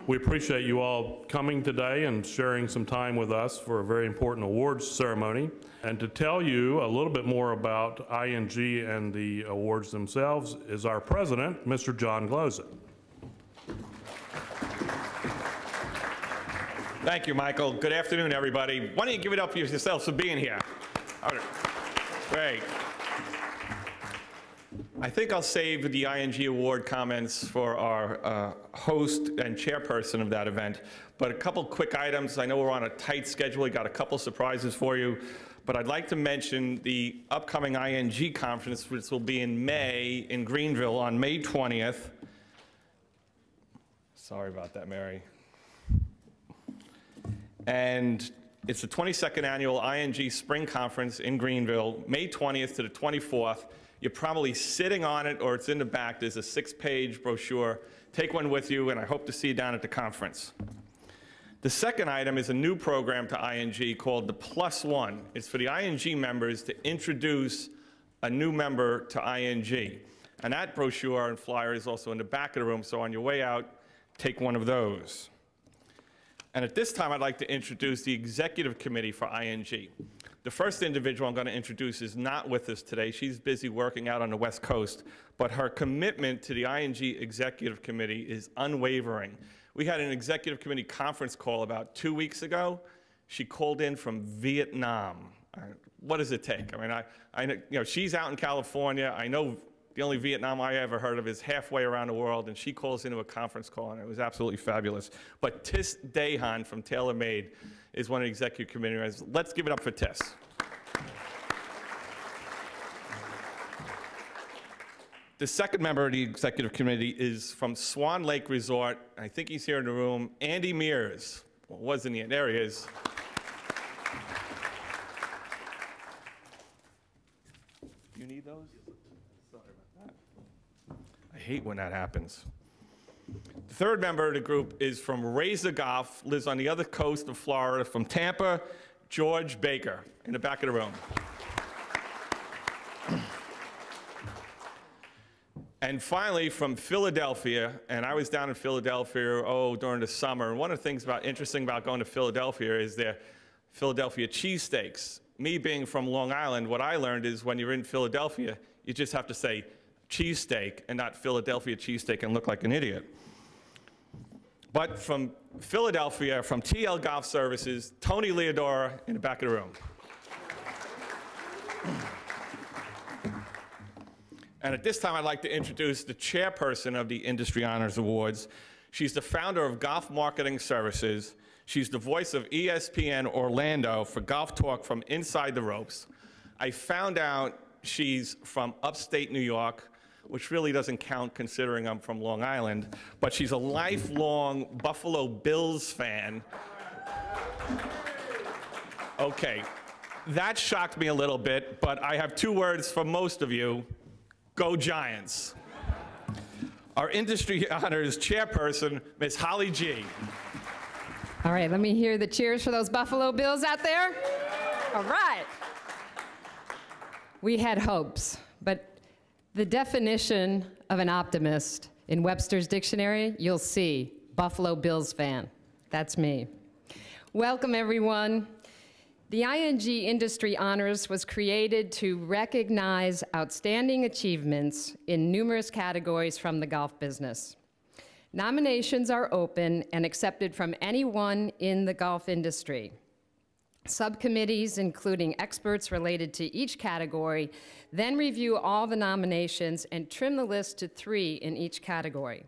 We appreciate you all coming today and sharing some time with us for a very important awards ceremony. And to tell you a little bit more about ING and the awards themselves is our president, Mr. John Gloza. Thank you, Michael. Good afternoon, everybody. Why don't you give it up for yourselves for being here? All right. Great. I think I'll save the ING award comments for our host and chairperson of that event, but a couple quick items. I know we're on a tight schedule. We got a couple surprises for you, but I'd like to mention the upcoming ING conference, which will be in May in Greenville on May 20th. Sorry about that, Mary. And it's the 22nd annual ING Spring Conference in Greenville, May 20th to the 24th. You're probably sitting on it, or it's in the back. There's a 6-page brochure. Take one with you, and I hope to see you down at the conference. The second item is a new program to ING called the Plus One. It's for the ING members to introduce a new member to ING. And that brochure and flyer is also in the back of the room, so on your way out, take one of those. And at this time, I'd like to introduce the Executive Committee for ING. The first individual I'm going to introduce is not with us today. She's busy working out on the West Coast, but her commitment to the ING Executive Committee is unwavering. We had an Executive Committee conference call about 2 weeks ago. She called in from Vietnam. What does it take? I mean, you know, she's out in California. I know the only Vietnam I ever heard of is halfway around the world, and she calls into a conference call, and it was absolutely fabulous. But Tis Dahan from TaylorMade is one of the Executive Committee members. Let's give it up for Tis. The second member of the Executive Committee is from Swan Lake Resort. I think he's here in the room. Andy Mears. Well, wasn't he? There he is. You need those? Sorry about that. I hate when that happens. The third member of the group is from Razor Golf, lives on the other coast of Florida, from Tampa, George Baker, in the back of the room. And finally, from Philadelphia, and I was down in Philadelphia, during the summer, and one of the things interesting about going to Philadelphia is their Philadelphia cheesesteaks. Me being from Long Island, what I learned is when you're in Philadelphia, you just have to say cheesesteak and not Philadelphia cheesesteak and look like an idiot. But from Philadelphia, from TL Golf Services, Tony Leodora in the back of the room. And at this time, I'd like to introduce the chairperson of the Industry Honors Awards. She's the founder of Golf Marketing Services. She's the voice of ESPN Orlando for Golf Talk from Inside the Ropes. I found out she's from upstate New York, which really doesn't count considering I'm from Long Island, but she's a lifelong Buffalo Bills fan. Okay, that shocked me a little bit, but I have 2 words for most of you. Go Giants. Our Industry Honors Chairperson, Ms. Holly G. All right, let me hear the cheers for those Buffalo Bills out there. All right. We had hopes, but the definition of an optimist in Webster's dictionary, you'll see Buffalo Bills fan. That's me. Welcome, everyone. The ING Industry Honors was created to recognize outstanding achievements in numerous categories from the golf business. Nominations are open and accepted from anyone in the golf industry. Subcommittees, including experts related to each category, then review all the nominations and trim the list to 3 in each category.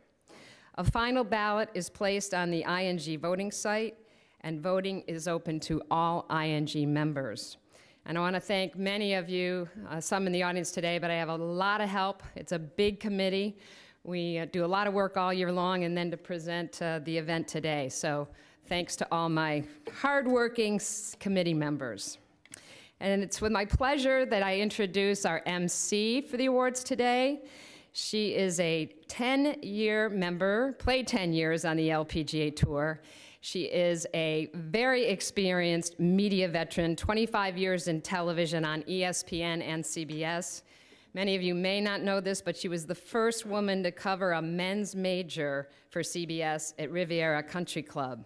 A final ballot is placed on the ING voting site, and voting is open to all ING members. And I want to thank many of you, some in the audience today, but I have a lot of help. It's a big committee. We do a lot of work all year long, and then to present the event today. So thanks to all my hardworking committee members. And it's with my pleasure that I introduce our MC for the awards today. She is a 10-year member, played 10 years on the LPGA Tour. She is a very experienced media veteran, 25 years in television on ESPN and CBS. Many of you may not know this, but she was the first woman to cover a men's major for CBS at Riviera Country Club.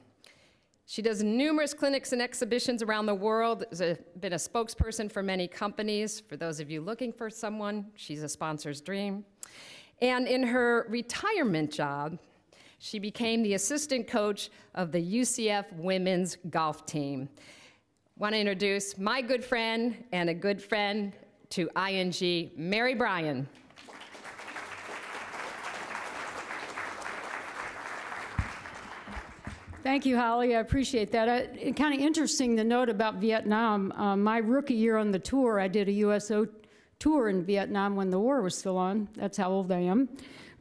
She does numerous clinics and exhibitions around the world, has been a spokesperson for many companies. For those of you looking for someone, she's a sponsor's dream. And in her retirement job, she became the assistant coach of the UCF women's golf team. Want to introduce my good friend and a good friend to ING, Mary Bryan. Thank you, Holly. I appreciate that. Kind of interesting the note about Vietnam. My rookie year on the tour, I did a USO tour in Vietnam when the war was still on. That's how old I am.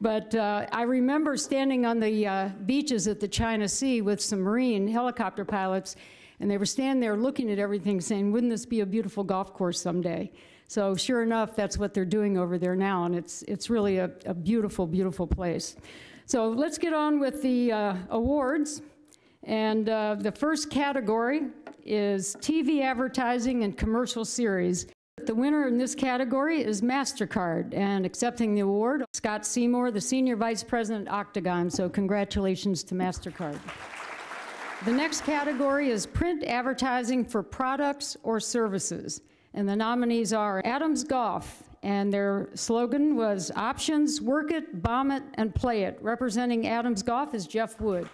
But I remember standing on the beaches at the China Sea with some Marine helicopter pilots, and they were standing there looking at everything saying, wouldn't this be a beautiful golf course someday? So sure enough, that's what they're doing over there now, and it's really a beautiful, beautiful place. So let's get on with the awards. And the first category is TV advertising and commercial series. The winner in this category is MasterCard, and accepting the award, Scott Seymour, the Senior Vice President, Octagon, so congratulations to MasterCard. The next category is print advertising for products or services, and the nominees are Adams Golf, and their slogan was Options, Work It, Bomb It, and Play It. Representing Adams Golf is Jeff Wood.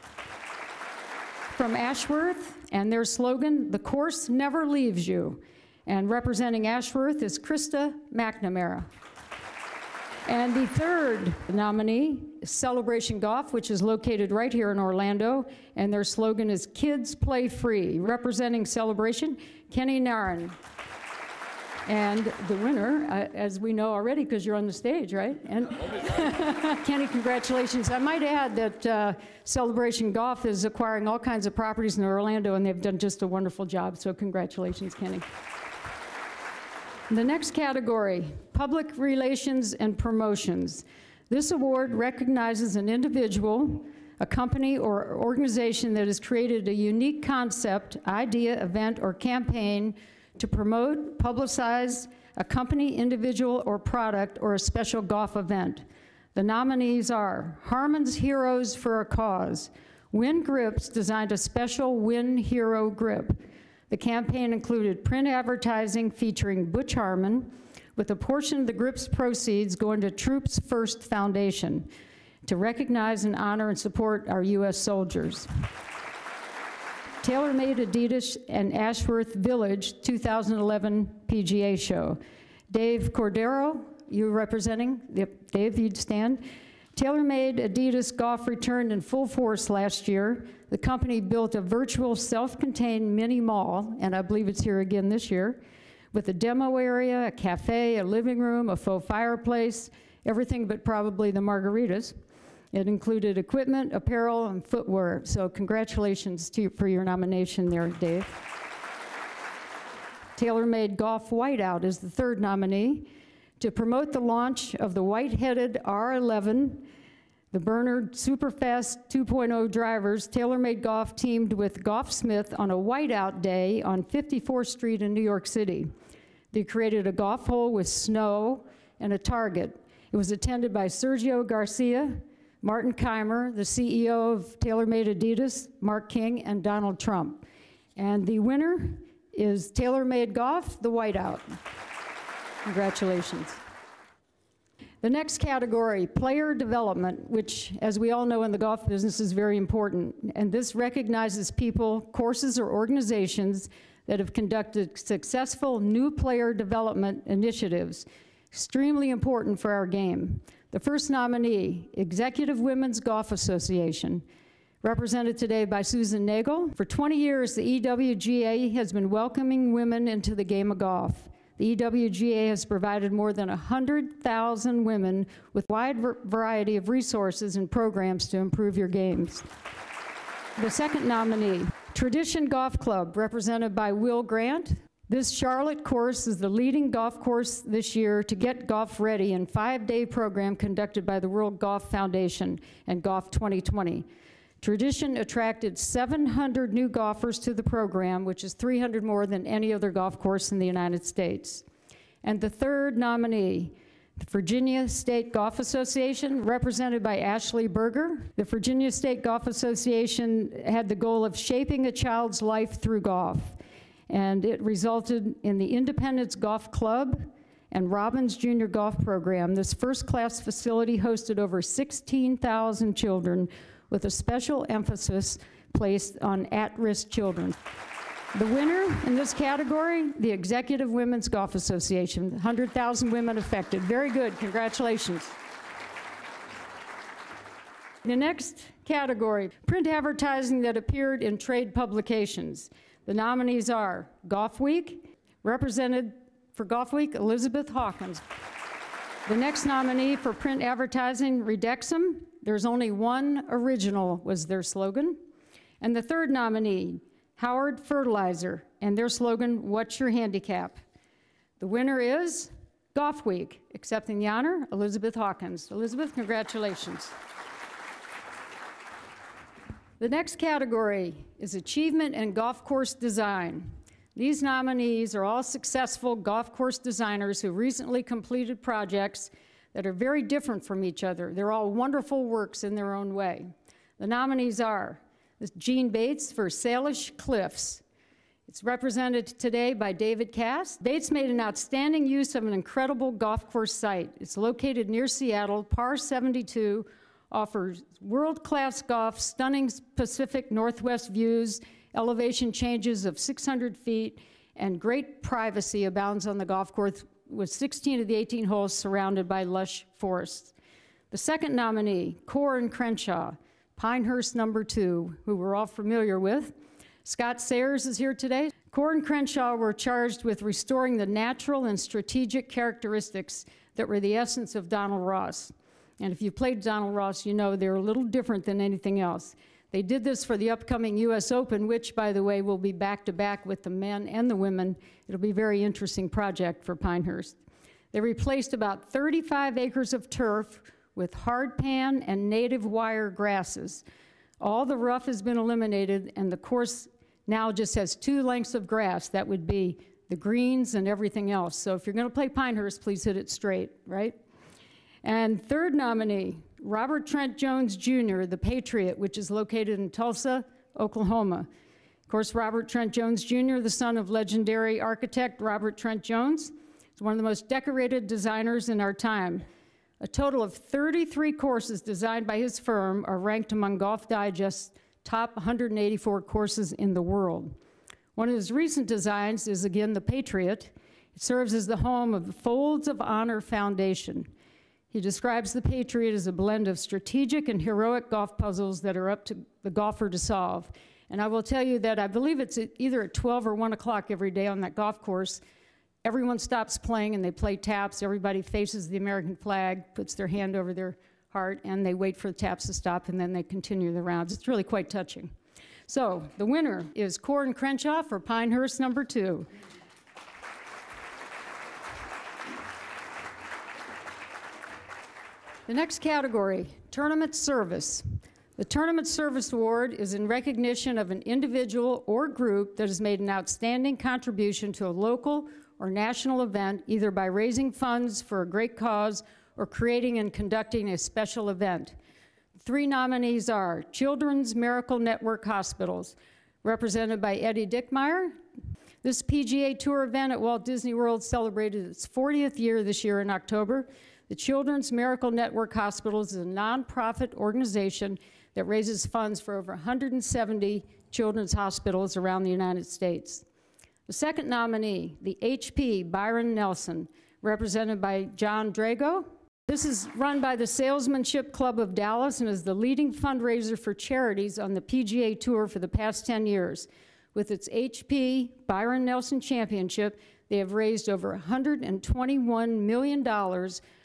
From Ashworth, and their slogan, The Course Never Leaves You. And representing Ashworth is Krista McNamara. And the third nominee is Celebration Golf, which is located right here in Orlando, and their slogan is Kids Play Free. Representing Celebration, Kenny Naran. And the winner, as we know already, because you're on the stage, right? And Kenny, congratulations. I might add that Celebration Golf is acquiring all kinds of properties in Orlando, and they've done just a wonderful job, so congratulations, Kenny. The next category, public relations and promotions. This award recognizes an individual, a company, or organization that has created a unique concept, idea, event, or campaign to promote, publicize a company, individual, or product, or a special golf event. The nominees are Harmon's Heroes for a Cause. Win Grips designed a special Win Hero grip. The campaign included print advertising featuring Butch Harmon, with a portion of the grip's proceeds going to Troops First Foundation to recognize and honor and support our U.S. soldiers. TaylorMade Adidas and Ashworth Village 2011 PGA Show. Dave Cordero, you representing? Yep, Dave, you'd stand. TaylorMade Adidas Golf returned in full force last year. The company built a virtual self-contained mini mall, and I believe it's here again this year, with a demo area, a cafe, a living room, a faux fireplace, everything but probably the margaritas. It included equipment, apparel, and footwear. So congratulations to you for your nomination there, Dave. TaylorMade Golf Whiteout is the third nominee. To promote the launch of the white-headed R11, the Bernard Superfast 2.0 drivers, TaylorMade Golf teamed with Golfsmith on a whiteout day on 54th Street in New York City. They created a golf hole with snow and a target. It was attended by Sergio Garcia, Martin Keimer, the CEO of TaylorMade Adidas, Mark King, and Donald Trump. And the winner is TaylorMade Golf, the Whiteout. Congratulations. The next category, player development, which, as we all know in the golf business, is very important. And this recognizes people, courses, or organizations that have conducted successful new player development initiatives. Extremely important for our game. The first nominee, Executive Women's Golf Association, represented today by Susan Nagel. For 20 years, the EWGA has been welcoming women into the game of golf. The EWGA has provided more than 100,000 women with a wide variety of resources and programs to improve your games. The second nominee, Tradition Golf Club, represented by Will Grant. This Charlotte course is the leading golf course this year to get golf ready in a 5-day program conducted by the World Golf Foundation and Golf 2020. Tradition attracted 700 new golfers to the program, which is 300 more than any other golf course in the United States. And the third nominee, The Virginia State Golf Association, represented by Ashley Berger. The Virginia State Golf Association had the goal of shaping a child's life through golf, and it resulted in the Independence Golf Club and Robbins Junior Golf Program. This first-class facility hosted over 16,000 children with a special emphasis placed on at-risk children. The winner in this category, the Executive Women's Golf Association, 100,000 women affected. Very good, congratulations. The next category, print advertising that appeared in trade publications. The nominees are Golf Week, represented for Golf Week, Elizabeth Hawkins. The next nominee for print advertising, Redexum, there's only one original was their slogan. And the third nominee, Howard Fertilizer, and their slogan, What's Your Handicap? The winner is Golf Week. Accepting the honor, Elizabeth Hawkins. Elizabeth, congratulations. The next category is Achievement in Golf Course Design. These nominees are all successful golf course designers who recently completed projects that are very different from each other. They're all wonderful works in their own way. The nominees are Gene Bates for Salish Cliffs. It's represented today by David Cass. Bates made an outstanding use of an incredible golf course site. It's located near Seattle. Par 72 offers world-class golf, stunning Pacific Northwest views, elevation changes of 600 feet, and great privacy abounds on the golf course with 16 of the 18 holes surrounded by lush forests. The second nominee, Corin Crenshaw, Pinehurst #2, who we're all familiar with. Scott Sayers is here today. Corin Crenshaw were charged with restoring the natural and strategic characteristics that were the essence of Donald Ross. And if you played Donald Ross, you know they're a little different than anything else. They did this for the upcoming US Open, which, by the way, will be back-to-back with the men and the women. It'll be a very interesting project for Pinehurst. They replaced about 35 acres of turf with hardpan and native wire grasses. All the rough has been eliminated, and the course now just has 2 lengths of grass. That would be the greens and everything else. So if you're going to play Pinehurst, please hit it straight, right? And third nominee, Robert Trent Jones Jr., the Patriot, which is located in Tulsa, Oklahoma. Of course, Robert Trent Jones Jr., the son of legendary architect Robert Trent Jones, is one of the most decorated designers in our time. A total of 33 courses designed by his firm are ranked among Golf Digest's top 184 courses in the world. One of his recent designs is, again, the Patriot. It serves as the home of the Folds of Honor Foundation. He describes the Patriot as a blend of strategic and heroic golf puzzles that are up to the golfer to solve. And I will tell you that I believe it's either at 12 or 1 o'clock every day on that golf course. Everyone stops playing and they play taps. Everybody faces the American flag, puts their hand over their heart, and they wait for the taps to stop, and then they continue the rounds. It's really quite touching. So the winner is Corin Crenshaw for Pinehurst #2. The next category, Tournament Service. The Tournament Service Award is in recognition of an individual or group that has made an outstanding contribution to a local or national event, either by raising funds for a great cause or creating and conducting a special event. 3 nominees are Children's Miracle Network Hospitals, represented by Eddie Dickmeyer. This PGA Tour event at Walt Disney World celebrated its 40th year this year in October. The Children's Miracle Network Hospitals is a nonprofit organization that raises funds for over 170 children's hospitals around the United States. The second nominee, the HP Byron Nelson, represented by John Drago. This is run by the Salesmanship Club of Dallas and is the leading fundraiser for charities on the PGA Tour for the past 10 years. With its HP Byron Nelson Championship, they have raised over $121 million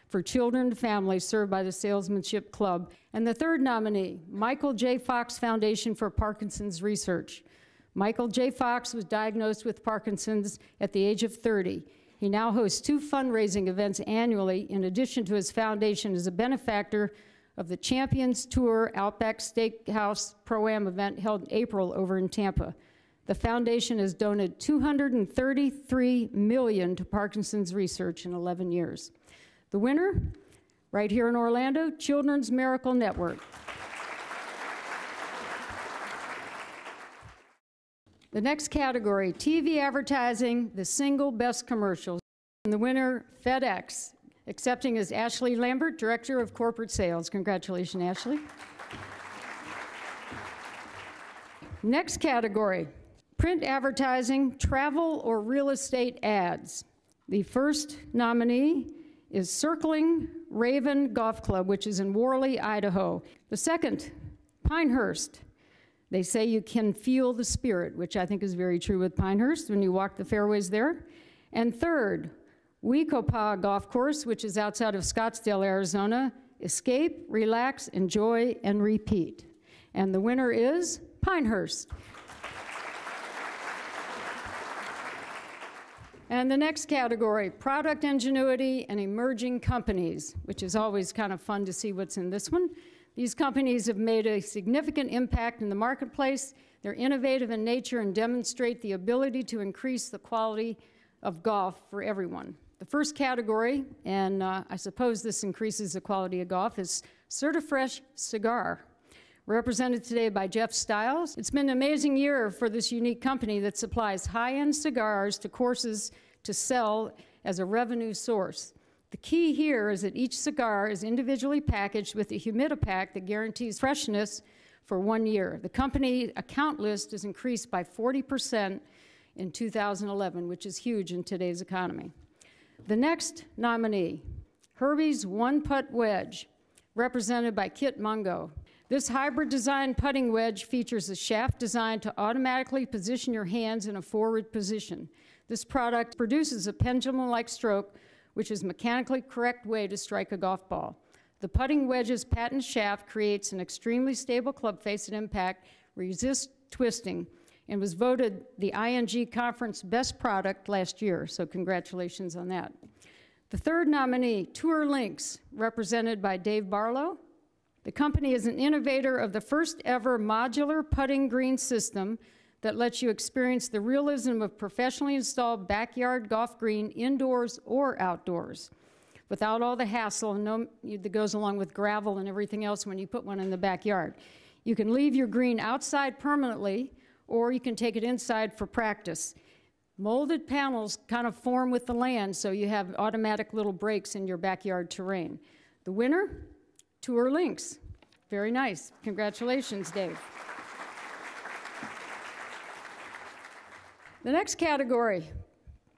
for children and families served by the Salesmanship Club. And the third nominee, Michael J. Fox Foundation for Parkinson's Research. Michael J. Fox was diagnosed with Parkinson's at the age of 30. He now hosts 2 fundraising events annually, in addition to his foundation as a benefactor of the Champions Tour Outback Steakhouse Pro-Am event held in April over in Tampa. The foundation has donated $233 million to Parkinson's research in 11 years. The winner, right here in Orlando, Children's Miracle Network. The next category, TV advertising, the single best commercials. And the winner, FedEx, accepting is Ashley Lambert, Director of Corporate Sales. Congratulations, Ashley. Next category, print advertising, travel or real estate ads. The first nominee is Circling Raven Golf Club, which is in Worley, Idaho. The second, Pinehurst. They say you can feel the spirit, which I think is very true with Pinehurst when you walk the fairways there. And third, Wecopa Golf Course, which is outside of Scottsdale, Arizona. Escape, relax, enjoy, and repeat. And the winner is Pinehurst. And the next category, product ingenuity and emerging companies, which is always kind of fun to see what's in this one. These companies have made a significant impact in the marketplace. They're innovative in nature and demonstrate the ability to increase the quality of golf for everyone. The first category, and I suppose this increases the quality of golf, is Certifresh Cigar, represented today by Jeff Stiles. It's been an amazing year for this unique company that supplies high-end cigars to courses to sell as a revenue source. The key here is that each cigar is individually packaged with a humidipack that guarantees freshness for 1 year. The company account list is increased by 40% in 2011, which is huge in today's economy. The next nominee, Herbie's One Putt Wedge, represented by Kit Mungo. This hybrid design putting wedge features a shaft designed to automatically position your hands in a forward position. This product produces a pendulum-like stroke, which is a mechanically correct way to strike a golf ball. The putting wedge's patent shaft creates an extremely stable club face at impact, resists twisting, and was voted the ING Conference Best Product last year, so congratulations on that. The third nominee, Tour Links, represented by Dave Barlow. The company is an innovator of the first ever modular putting green system that lets you experience the realism of professionally installed backyard golf green indoors or outdoors without all the hassle that goes along with gravel and everything else when you put one in the backyard. You can leave your green outside permanently, or you can take it inside for practice. Molded panels kind of form with the land, so you have automatic little breaks in your backyard terrain. The winner, Tour Links. Very nice. Congratulations, Dave. The next category,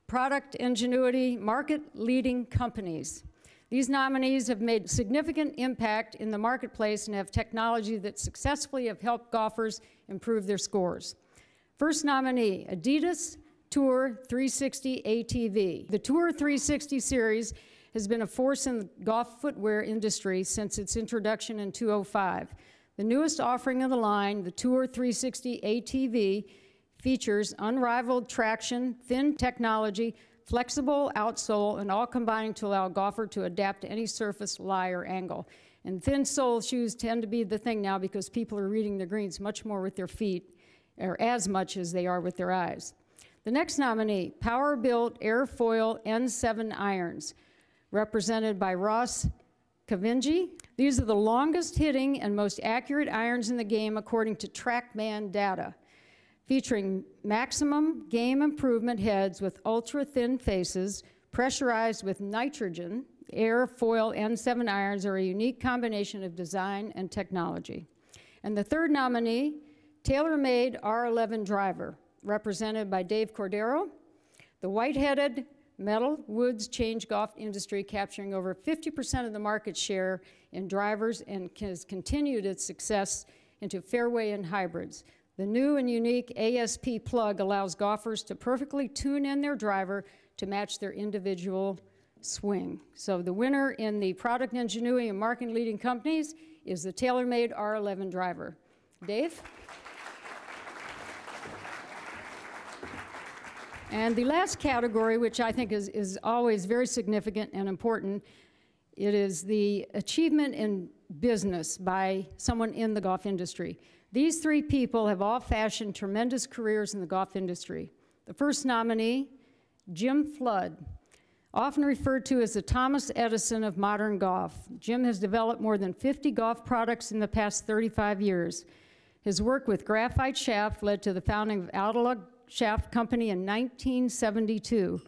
product ingenuity, market-leading companies. These nominees have made significant impact in the marketplace and have technology that successfully have helped golfers improve their scores. First nominee, Adidas Tour 360 ATV. The Tour 360 series has been a force in the golf footwear industry since its introduction in 2005. The newest offering of the line, the Tour 360 ATV, features unrivaled traction, thin technology, flexible outsole, and all combining to allow a golfer to adapt to any surface, lie, or angle. And thin sole shoes tend to be the thing now because people are reading the greens much more with their feet, or as much as they are with their eyes. The next nominee, Power-Built Airfoil N7 irons, represented by Ross Kavinji. These are the longest hitting and most accurate irons in the game according to TrackMan data, featuring maximum game improvement heads with ultra-thin faces, pressurized with nitrogen. Airfoil N7 irons are a unique combination of design and technology. And the third nominee, TaylorMade R11 driver, represented by Dave Cordero. The white-headed metal woods change golf industry, capturing over 50% of the market share in drivers and has continued its success into fairway and hybrids. The new and unique ASP plug allows golfers to perfectly tune in their driver to match their individual swing. So the winner in the product ingenuity and market leading companies is the TaylorMade R11 driver. Dave? And the last category, which I think is always very significant and important, it is the achievement in business by someone in the golf industry. These three people have all fashioned tremendous careers in the golf industry. The first nominee, Jim Flood, Often referred to as the Thomas Edison of modern golf, Jim has developed more than 50 golf products in the past 35 years. His work with graphite shaft led to the founding of Aldala Shaft Company in 1972.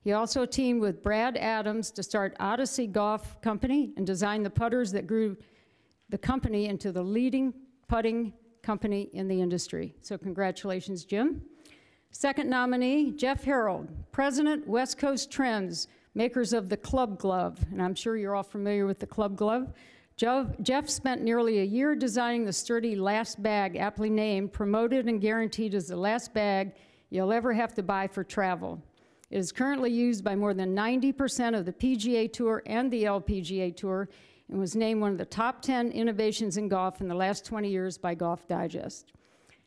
He also teamed with Brad Adams to start Odyssey Golf Company and designed the putters that grew the company into the leading putting company in the industry. So congratulations, Jim. Second nominee, Jeff Harold, President, West Coast Trends, makers of the Club Glove, and I'm sure you're all familiar with the Club Glove. Jeff spent nearly a year designing the sturdy last bag, aptly named, promoted and guaranteed as the last bag you'll ever have to buy for travel. It is currently used by more than 90% of the PGA Tour and the LPGA Tour, and was named one of the top 10 innovations in golf in the last 20 years by Golf Digest.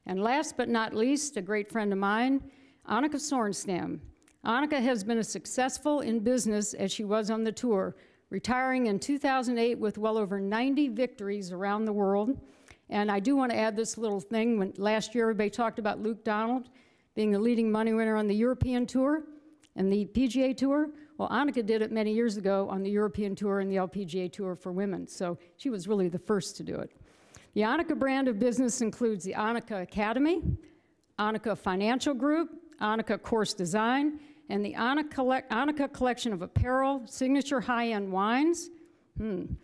And last but not least, a great friend of mine, Annika Sorenstam. Annika has been as successful in business as she was on the tour, retiring in 2008 with well over 90 victories around the world. And I do want to add this little thing. When last year everybody talked about Luke Donald being the leading money winner on the European Tour and the PGA Tour. Well, Annika did it many years ago on the European Tour and the LPGA Tour for women, so she was really the first to do it. The Annika brand of business includes the Annika Academy, Annika Financial Group, Annika Course Design, and the Annika collection of apparel, signature high-end wines, an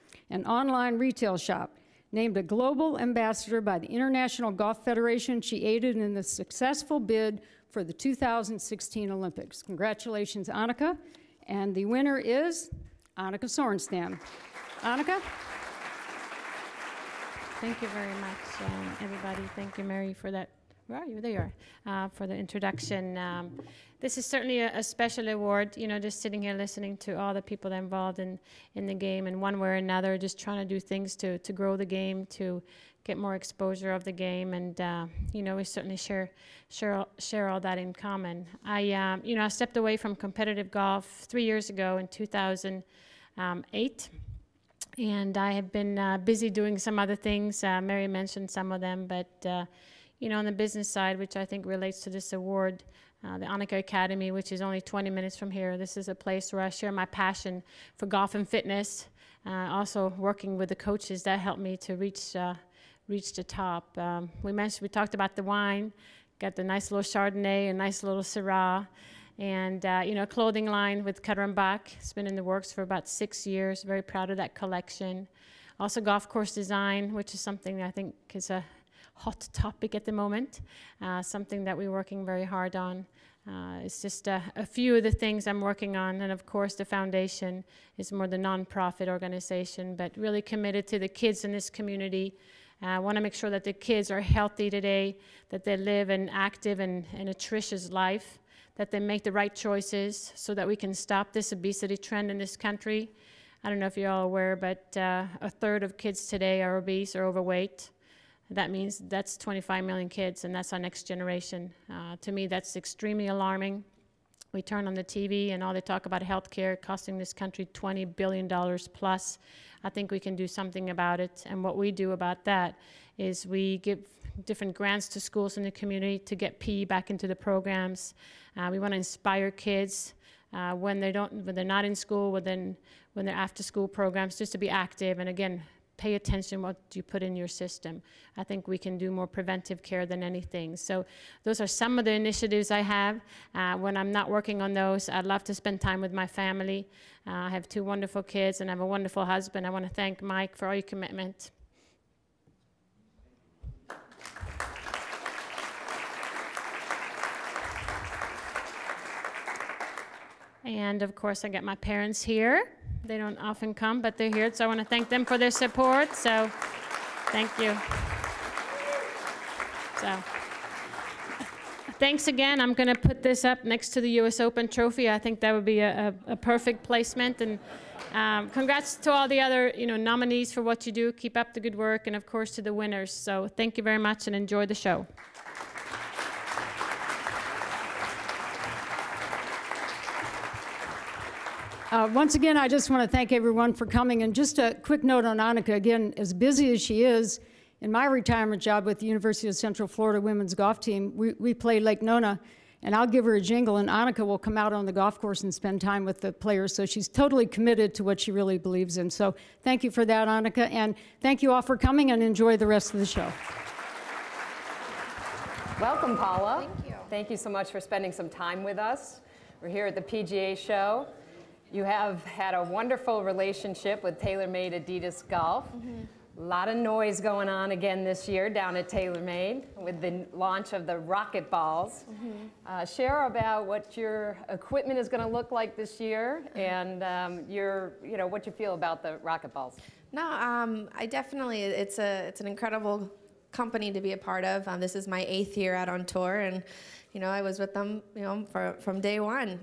online retail shop. Named a global ambassador by the International Golf Federation, she aided in the successful bid for the 2016 Olympics. Congratulations, Annika. And the winner is Annika Sorenstam. Annika? Thank you very much, everybody. Thank you, Mary, for that. Where are you? There you are, for the introduction. This is certainly a special award, you know, just sitting here listening to all the people that are involved in the game in one way or another, just trying to do things to grow the game, to get more exposure of the game, and you know, we certainly share all that in common. You know, I stepped away from competitive golf 3 years ago in 2008, and I have been busy doing some other things. Mary mentioned some of them, but you know, on the business side, which I think relates to this award, the Annika Academy, which is only 20 minutes from here. This is a place where I share my passion for golf and fitness. Also working with the coaches that helped me to reach the top. We talked about the wine, got the nice little Chardonnay, a nice little Syrah, and you know, clothing line with Cutter & Buck. It's been in the works for about 6 years. Very proud of that collection. Also golf course design, which is something I think is a hot topic at the moment, something that we're working very hard on. It's just a few of the things I'm working on, and of course the foundation is more the nonprofit organization, but really committed to the kids in this community. I want to make sure that the kids are healthy today, that they live an active and a nutritious life, that they make the right choices so that we can stop this obesity trend in this country. I don't know if you're all aware, but a third of kids today are obese or overweight. That means that's 25 million kids, and that's our next generation. To me, that's extremely alarming. We turn on the TV, and all they talk about healthcare costing this country $20 billion plus. I think we can do something about it, and what we do about that is we give different grants to schools in the community to get PE back into the programs. We want to inspire kids when they're not in school, when they're after-school programs, just to be active, and again, pay attention what you put in your system. I think we can do more preventive care than anything. So those are some of the initiatives I have. When I'm not working on those, I'd love to spend time with my family. I have 2 wonderful kids and I have a wonderful husband. I want to thank Mike for all your commitment. And of course, I got my parents here. They don't often come, but they're here, so I want to thank them for their support. So, thank you. So, thanks again. I'm going to put this up next to the U.S. Open trophy. I think that would be a perfect placement. And congrats to all the other, nominees for what you do. Keep up the good work, and of course to the winners. So, thank you very much, and enjoy the show. Once again, I just want to thank everyone for coming. And just a quick note on Annika. Again, as busy as she is, in my retirement job with the University of Central Florida women's golf team, we play Lake Nona. and I'll give her a jingle, and Annika will come out on the golf course and spend time with the players. So she's totally committed to what she really believes in. So thank you for that, Annika, and thank you all for coming, and enjoy the rest of the show. Welcome, Paula. Thank you. Thank you so much for spending some time with us. We're here at the PGA Show. You have had a wonderful relationship with TaylorMade Adidas Golf. A lot of noise going on again this year down at TaylorMade with the launch of the rocket balls. Share about what your equipment is going to look like this year and what you feel about the rocket balls. No, I definitely, it's an incredible company to be a part of. This is my 8th year out on tour, and I was with them, from day one.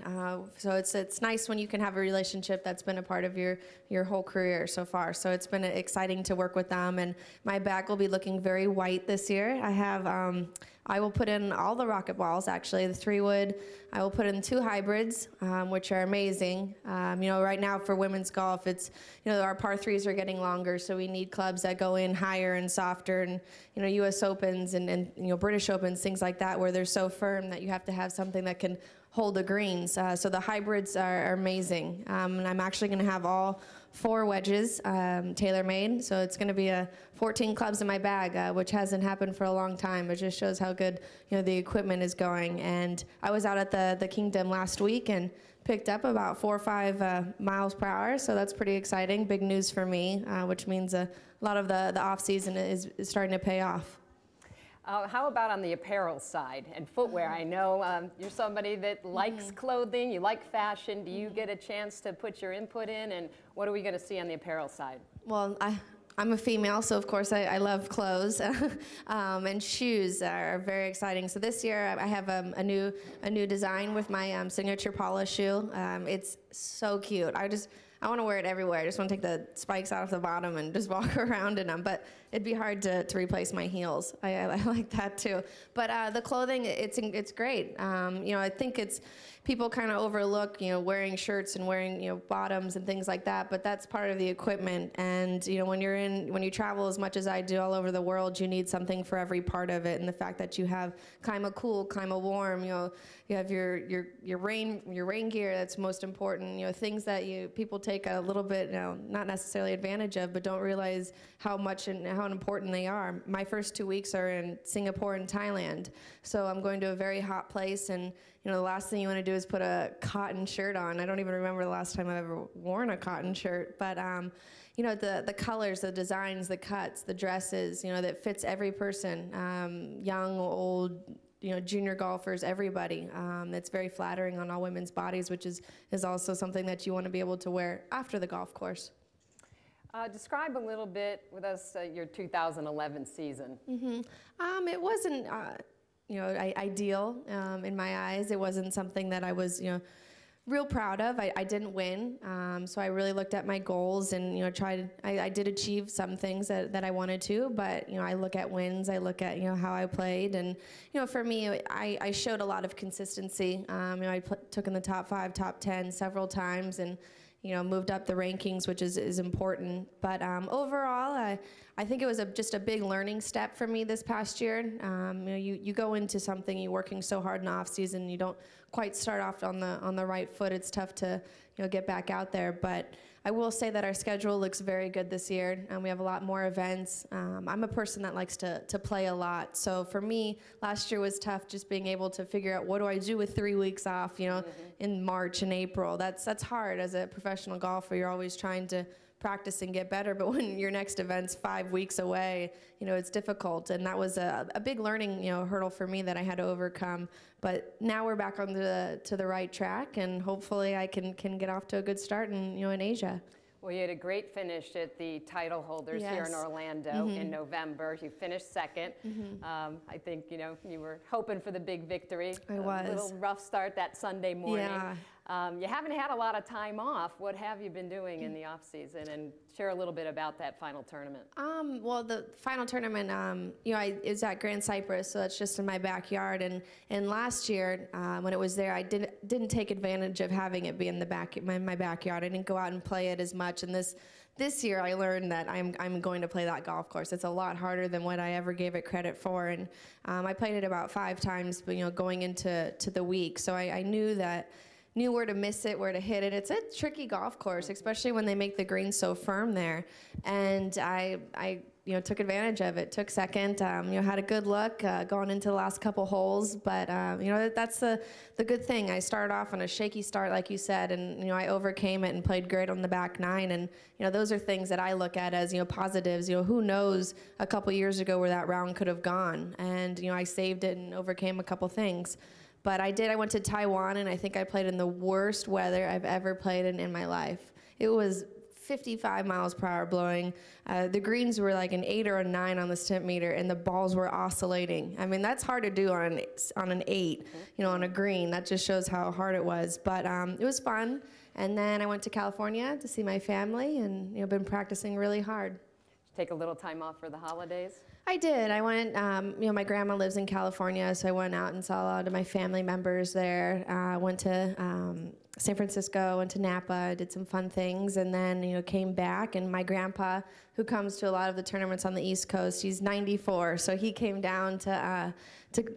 So it's nice when you can have a relationship that's been a part of your whole career so far. So it's been exciting to work with them, and my bag will be looking very white this year. I will put in all the rocket balls, actually, the 3-wood. I will put in 2 hybrids, which are amazing. Right now for women's golf, it's, our par 3s are getting longer, so we need clubs that go in higher and softer, and, US Opens and British Opens, things like that, where they're so firm that you have to have something that can hold the greens. So the hybrids are amazing. And I'm actually going to have all 4 wedges TaylorMade. So it's going to be 14 clubs in my bag, which hasn't happened for a long time. It just shows how good the equipment is going. And I was out at the Kingdom last week and picked up about 4 or 5 miles per hour. So that's pretty exciting. Big news for me, which means a lot of the off season is starting to pay off. How about on the apparel side and footwear? I know you're somebody that likes clothing, you like fashion. Do you get a chance to put your input in, and what are we going to see on the apparel side? Well, I'm a female, so of course I love clothes, and shoes are very exciting. So this year I have a new design with my signature Paula shoe. It's so cute. I want to wear it everywhere. I just want to take the spikes out of the bottom and just walk around in them. But it'd be hard to replace my heels. I like that too. But the clothing, it's great. I think people kind of overlook, wearing shirts and wearing, bottoms and things like that. But that's part of the equipment. And when you travel as much as I do all over the world, you need something for every part of it. And the fact that you have climate cool, climate warm, you have your rain gear that's most important. Things that people take a little bit, not necessarily advantage of, but don't realize how much and how important they are. My first 2 weeks are in Singapore and Thailand, so I'm going to a very hot place, and the last thing you want to do is put a cotton shirt on. I don't even remember the last time I've ever worn a cotton shirt, but the colors, the designs, the cuts, the dresses, that fits every person, young, old, junior golfers, everybody. It's very flattering on all women's bodies, which is also something that you want to be able to wear after the golf course. Describe a little bit with us your 2011 season. It wasn't, ideal in my eyes. It wasn't something that I was, real proud of. I didn't win, so I really looked at my goals and I did achieve some things that I wanted to, but I look at wins, I look at how I played, and for me I showed a lot of consistency. I took in the top 5, top 10 several times, and moved up the rankings, which is important. But overall, I think it was just a big learning step for me this past year. You go into something, you're working so hard in the off season, you don't quite start off on the right foot. It's tough to get back out there. But I will say that our schedule looks very good this year, and we have a lot more events. I'm a person that likes to play a lot, so for me, last year was tough, just being able to figure out what do I do with 3 weeks off, in March and April. That's hard as a professional golfer. You're always trying to practice and get better, but when your next event's 5 weeks away, it's difficult, and that was a big learning hurdle for me that I had to overcome. But now we're back on to the right track, and hopefully I can get off to a good start in Asia. Well, you had a great finish at the title holders here in Orlando in November. You finished second. I think you were hoping for the big victory. I was. A little rough start that Sunday morning. Yeah. You haven't had a lot of time off. What have you been doing in the off season? And share a little bit about that final tournament. Well, the final tournament, it was at Grand Cypress, so that's just in my backyard. And last year, when it was there, I didn't take advantage of having it be in my backyard. I didn't go out and play it as much. And this year I learned that I'm going to play that golf course. It's a lot harder than what I ever gave it credit for, and I played it about 5 times, but, going into the week. So I knew where to miss it, where to hit it. It's a tricky golf course, especially when they make the greens so firm there. And I took advantage of it, took second, had a good look going into the last couple holes. But, that's the good thing. I started off on a shaky start, like you said, and, I overcame it and played great on the back 9. And, those are things that I look at as, positives. Who knows a couple years ago where that round could have gone. And, I saved it and overcame a couple things. But I went to Taiwan, and I think I played in the worst weather I've ever played in my life. It was 55 miles per hour blowing. The greens were like an 8 or a 9 on the stimp meter, and the balls were oscillating. I mean, that's hard to do on an 8, on a green. That just shows how hard it was. But it was fun. And then I went to California to see my family, and been practicing really hard. Take a little time off for the holidays? I did. I went, my grandma lives in California, so I went out and saw a lot of my family members there. Went to San Francisco, went to Napa, did some fun things, and then, came back. And my grandpa, who comes to a lot of the tournaments on the East Coast, he's 94, so he came down to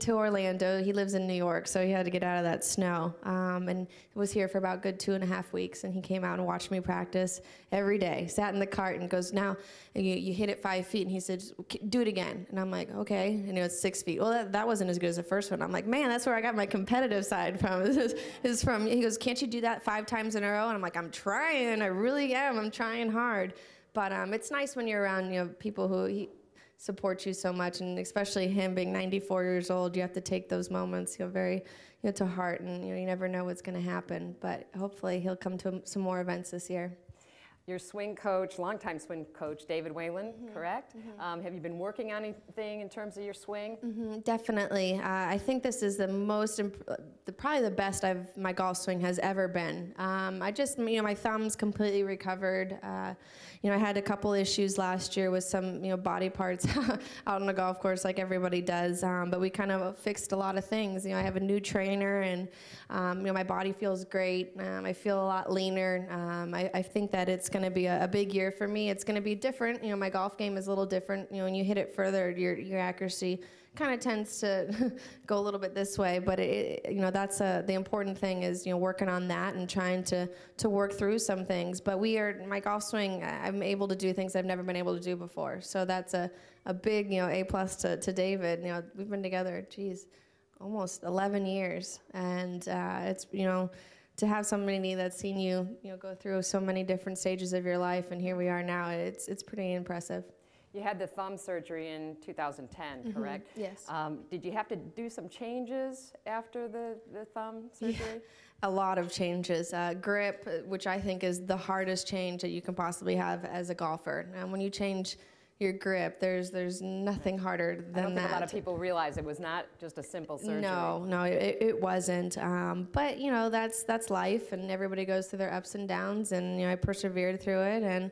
Orlando. He lives in New York, so he had to get out of that snow. And was here for about a good 2.5 weeks, and he came out and watched me practice every day. Sat in the cart and goes, now you hit it 5 feet, and he said, do it again. And I'm like, okay. And it was 6 feet. Well, that wasn't as good as the first one. I'm like, man, that's where I got my competitive side from. This is from. He goes, can't you do that 5 times in a row? And I'm like, I'm trying. I really am. I'm trying hard. But it's nice when you're around people who support you so much, and especially him being 94 years old. You have to take those moments very to heart, and you never know what's going to happen. But hopefully he'll come to some more events this year. Your swing coach, longtime swing coach, David Whalen, correct? Have you been working on anything in terms of your swing? Definitely. I think this is the most, probably the best my golf swing has ever been. I just, my thumb's completely recovered. I had a couple issues last year with some, body parts out on the golf course, like everybody does. But we kind of fixed a lot of things. I have a new trainer, and my body feels great. I feel a lot leaner. I think that it's going to be a big year for me. It's going to be different. My golf game is a little different. When you hit it further, your accuracy kind of tends to go a little bit this way. But that's the important thing is working on that and trying to work through some things. But my golf swing, I'm able to do things I've never been able to do before. So that's a big A+ to David. We've been together, almost 11 years, and it's to have somebody that's seen you go through so many different stages of your life, and here we are now. It's pretty impressive. You had the thumb surgery in 2010, correct? Yes. Did you have to do some changes after the thumb surgery? Yeah, a lot of changes. Grip, which I think is the hardest change that you can possibly have as a golfer. And when you change your grip, there's nothing harder than that. I don't think a lot of people realize it was not just a simple surgery. No, it wasn't. But that's life, and everybody goes through their ups and downs, and I persevered through it, and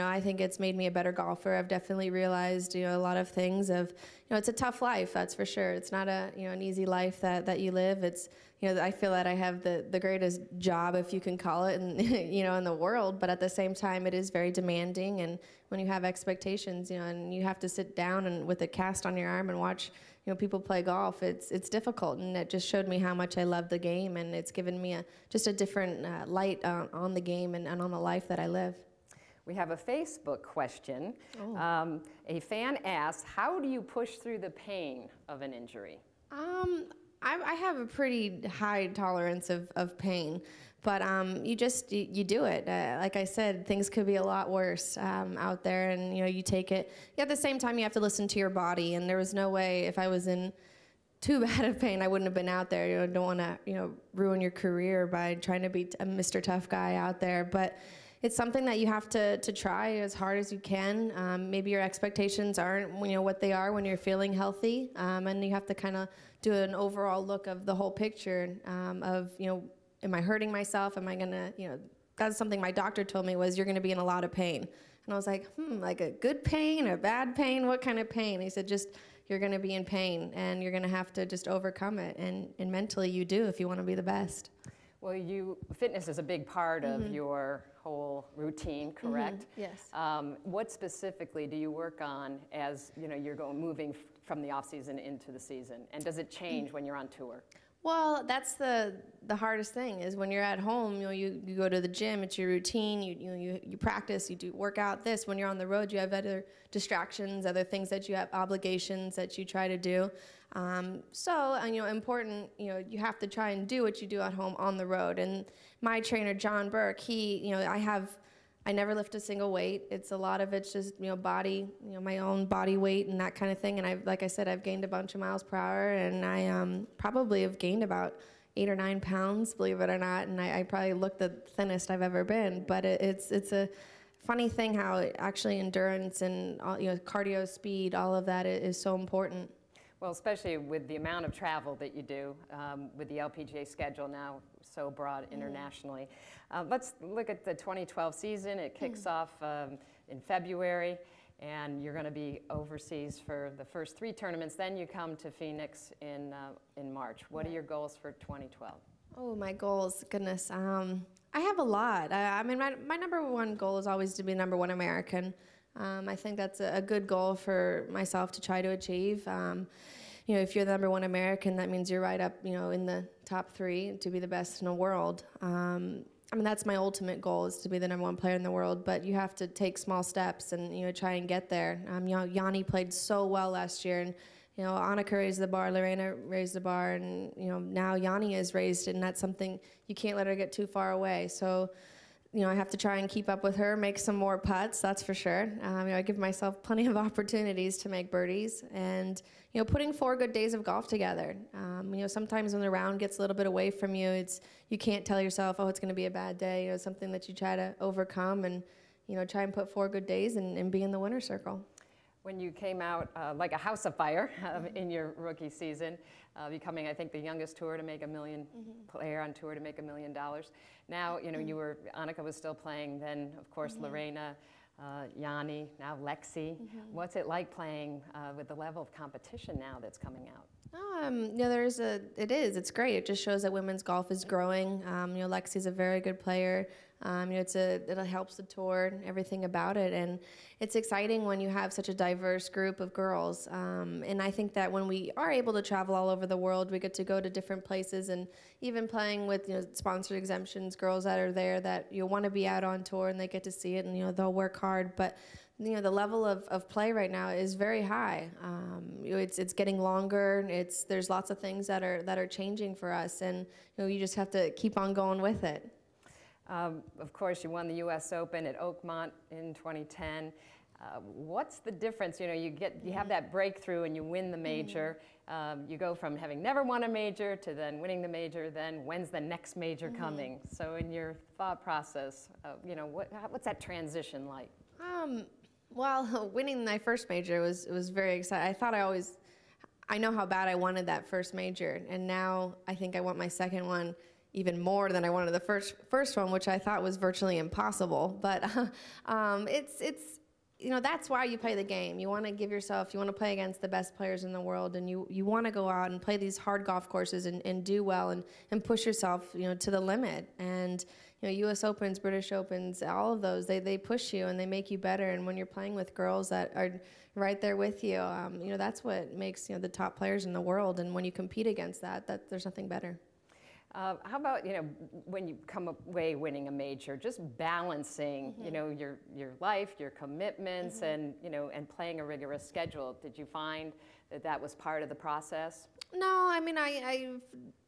I think it's made me a better golfer. I've definitely realized a lot of things of it's a tough life, that's for sure. It's not an easy life that you live. It's I feel that I have the greatest job, if you can call it, in the world, but at the same time it is very demanding, and when you have expectations, and you have to sit down and with a cast on your arm and watch people play golf, it's difficult, and it just showed me how much I love the game, and it's given me just a different light on the game and on the life that I live. We have a Facebook question. Oh. A fan asks, how do you push through the pain of an injury? I have a pretty high tolerance of pain, but you do it. Like I said, things could be a lot worse out there, and you take it. At the same time, you have to listen to your body, and there was no way, if I was in too bad of pain, I wouldn't have been out there. Don't want to ruin your career by trying to be a Mr. Tough Guy out there, but it's something that you have to try as hard as you can. Maybe your expectations aren't what they are when you're feeling healthy, and you have to kind of do an overall look of the whole picture of am I hurting myself? Am I gonna that's something my doctor told me was you're gonna be in a lot of pain, and I was like like a good pain, a bad pain, what kind of pain? He said just you're gonna be in pain, and you're gonna have to just overcome it, and mentally you do if you want to be the best. Well, fitness is a big part of your whole routine, correct? Yes. What specifically do you work on as you're moving from the off season into the season? And does it change when you're on tour? Well, that's the hardest thing is when you're at home, you go to the gym, it's your routine, you practice, you do work out this. When you're on the road, you have other distractions, other things that you have, obligations that you try to do. Important, you have to try and do what you do at home on the road. And my trainer, John Burke, I never lift a single weight. It's a lot of it's just, body, my own body weight and that kind of thing. And like I said, I've gained a bunch of miles per hour, and I probably have gained about 8 or 9 pounds, believe it or not. And I probably look the thinnest I've ever been. But it's a funny thing how actually endurance and cardio, speed, all of that is so important. Well, especially with the amount of travel that you do, with the LPGA schedule now so broad internationally. Let's look at the 2012 season. It kicks off in February, and you're going to be overseas for the first 3 tournaments. Then you come to Phoenix in March. What are your goals for 2012? Oh, my goals, goodness. I have a lot. I mean, my number one goal is always to be number 1 American. I think that's a good goal for myself to try to achieve. If you're the number 1 American, that means you're right up, in the top 3 to be the best in the world. That's my ultimate goal, is to be the number 1 player in the world, but you have to take small steps and, try and get there. Yanni played so well last year, and, Annika raised the bar, Lorena raised the bar, and, now Yanni is raised, and that's something you can't let her get too far away. So, I have to try and keep up with her, make some more putts, that's for sure. I give myself plenty of opportunities to make birdies, and putting 4 good days of golf together. Sometimes when the round gets a little bit away from you, you can't tell yourself, oh, it's going to be a bad day. Something that you try to overcome, and try and put 4 good days and be in the winner's circle. When you came out like a house of fire in your rookie season, becoming, I think, the youngest tour to make $1 million player on tour to make $1 million. Now, Annika was still playing. Then, of course, Lorena, Yanni, now Lexi. What's it like playing with the level of competition now that's coming out? It's great. It just shows that women's golf is growing. Lexi's a very good player. It helps the tour and everything about it, and it's exciting when you have such a diverse group of girls. And I think that when we are able to travel all over the world, we get to go to different places, and even playing with sponsored exemptions, girls that are there that want to be out on tour and they get to see it, and they'll work hard. But the level of play right now is very high. It's getting longer. There's lots of things that are changing for us, and you just have to keep on going with it. Of course, you won the U.S. Open at Oakmont in 2010. What's the difference? You have that breakthrough and you win the major. You go from having never won a major to then winning the major. Then when's the next major coming? So in your thought process, what's that transition like? Well, winning my first major was very exciting. I know how bad I wanted that first major, and now I think I want my second one even more than I wanted the first one, which I thought was virtually impossible. But that's why you play the game. You want to play against the best players in the world, and you want to go out and play these hard golf courses and do well and push yourself, to the limit. And U.S. Opens, British Opens, all of those, they push you and they make you better. And when you're playing with girls that are right there with you, that's what makes the top players in the world. And when you compete against that there's nothing better. How about, when you come away winning a major, just balancing, your life, your commitments, and playing a rigorous schedule. Did you find that was part of the process? No,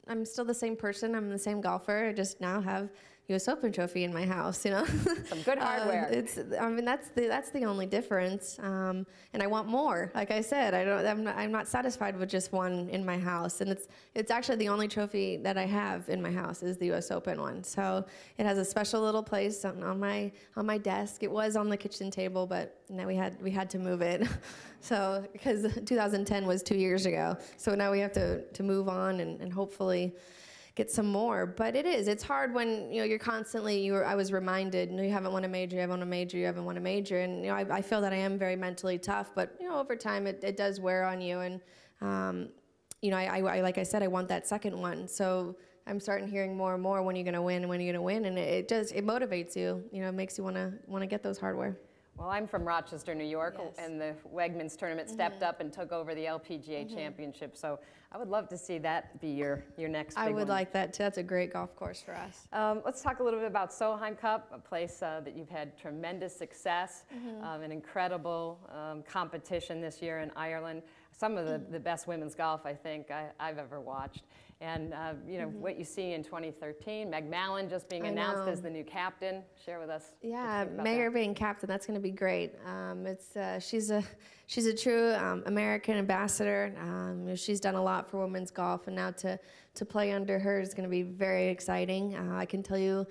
I'm still the same person. I'm the same golfer. I just now have U.S. Open trophy in my house, Some good hardware. That's the only difference. And I want more. Like I said, I'm not satisfied with just one in my house. And it's actually the only trophy that I have in my house is the U.S. Open one. So it has a special little place on my desk. It was on the kitchen table, but now we had to move it. So because 2010 was 2 years ago. So now we have to move on and hopefully get some more. But it's hard when you're constantly, I was reminded, you haven't won a major, you haven't won a major, you haven't won a major. And I feel that I am very mentally tough, but over time it does wear on you. And I like I said, I want that second one. So I'm starting hearing more and more, when you're going to win, when you're going to win, and it motivates you. You know, it makes you want to get those hardware. Well, I'm from Rochester, New York, and the Wegmans tournament stepped up and took over the LPGA championship. So I would love to see that be your next big I would one. like that too. That's a great golf course for us. Let's talk a little bit about Solheim Cup, a place that you've had tremendous success, an incredible competition this year in Ireland. Some of the best women's golf I think I've ever watched. And you know, what you see in 2013, Meg Mallon just being announced as the new captain. Share with us. Yeah, Meg being captain, that's going to be great. She's a true American ambassador. She's done a lot for women's golf, and now to play under her is going to be very exciting. I can tell you,